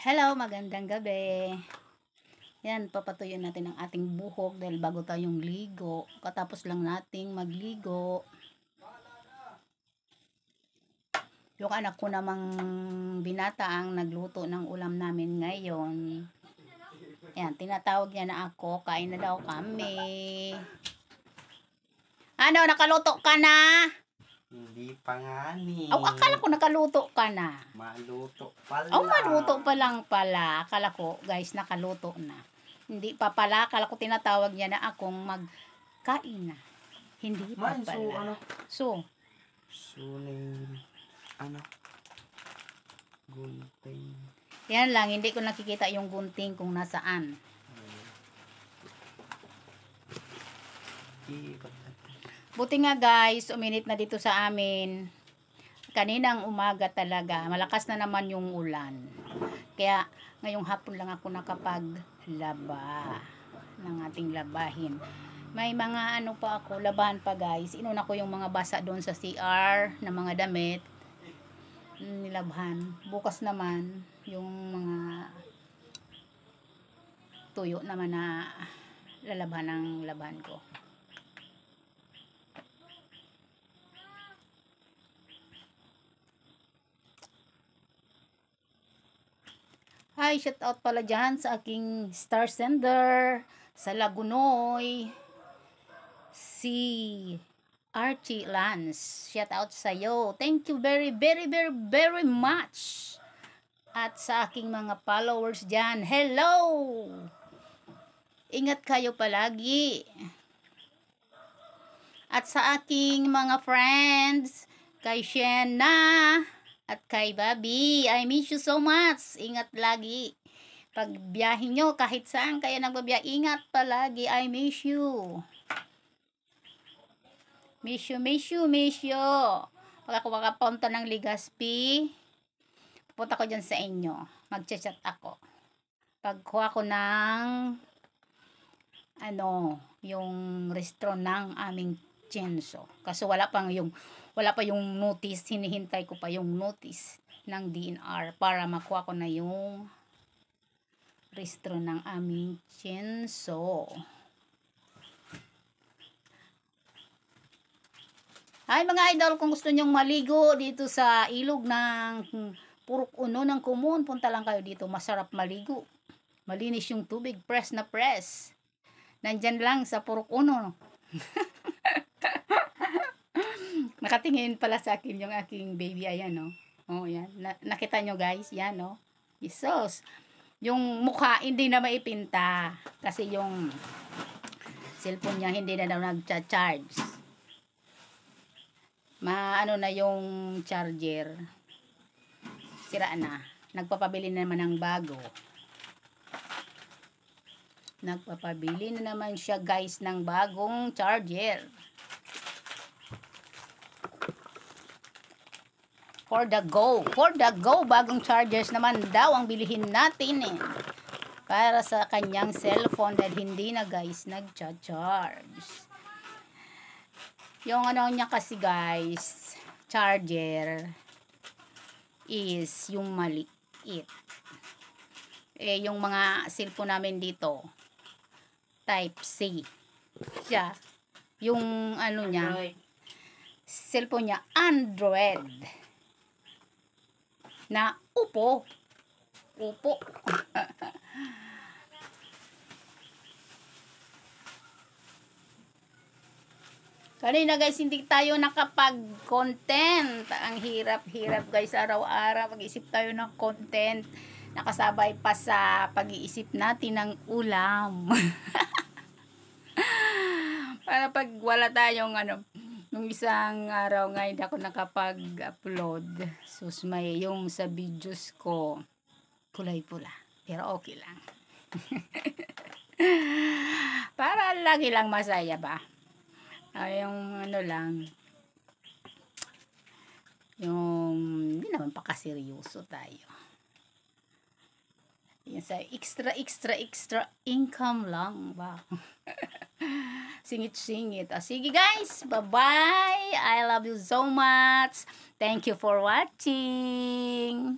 Hello, magandang gabi. Yan, papatuyin natin ang ating buhok dahil bago tayong ligo. Katapos lang nating magligo. Yung anak ko namang binata ang nagluto ng ulam namin ngayon. Yan, tinatawag niya na ako. Kain na daw kami. Ano, nakaluto ka na? Hindi pa nga ni. Oh, akala ko nakaluto ka na. Maluto pala. Oh, maluto pa lang pala. Akala ko, guys, nakaluto na. Hindi pa pala. Akala ko tinatawag niya na akong magkain na. Hindi pa Man, pala. So, ano? Gunting. Yan lang. Hindi ko nakikita yung gunting kung nasaan. Buti nga guys, uminit na dito sa amin. Kaninang umaga talaga, malakas na naman yung ulan. Kaya ngayong hapon lang ako nakapaglaba ng ating labahin. May mga ano pa ako, labahan pa guys. Inuna ko yung mga basa doon sa CR na mga damit. Nilabhan. Bukas naman yung mga tuyo naman na lalabhan ng labahan ko. Hi, shout out pala dyan sa aking star sender sa Lagunoy, si Archie Lance. Shout out sa iyo. Thank you very much. At sa aking mga followers dyan, hello! Ingat kayo palagi. At sa aking mga friends, kay Shena, at kay Bobby, I miss you so much. Ingat lagi. Pag biyahe nyo, kahit saan kayo nagbabiyahe, ingat palagi. I miss you. Miss you. Pag ako makapunta ng Legazpi, pupunta ko dyan sa inyo. Mag-chat ako. Pagkuha ko ng yung restaurant ng aming Chenso. Kasi wala pa yung notice, hinihintay ko pa yung notice ng DNR para makuha ko na yung restaurant ng aming Chenso. Ay mga idol, kung gusto nyong maligo dito sa ilog ng Purok Uno ng Kumon, punta lang kayo dito. Masarap maligo. Malinis yung tubig, press na press. Nandyan lang sa Purok Uno. Nakatingin pala sa akin yung aking baby. Ayan, no? Oh, yan. Nakita nyo, guys? Yan, no? Jesus. Yung mukha, hindi na maipinta. Kasi yung cellphone niya, hindi na daw nag-charge. Ano na yung charger. Sira na. Nagpapabili na naman ng bago. Nagpapabili na naman siya, guys, ng bagong charger. For the go, bagong chargers naman daw ang bilihin natin para sa kanyang cellphone dahil hindi na guys nag-charge. Yung niya kasi guys, charger is yung maliit. Yung mga cellphone namin dito, type C. Siya, yung niya, cellphone niya, Android. Na upo. Kanina guys, hindi tayo nakapag-content. Ang hirap guys, araw-araw mag-isip tayo ng content. Nakasabay pa sa pag-iisip natin ng ulam. Para pag wala tayong nung isang araw nga hindi ako nakapag-upload. Sus, may yung sa videos ko kulay pula. Pero okay lang. Para lagi lang masaya ba? Yung lang. Yung hindi naman pa kaseryoso tayo. Yan sa extra income lang ba? Singit. Sige guys, bye-bye. I love you so much. Thank you for watching.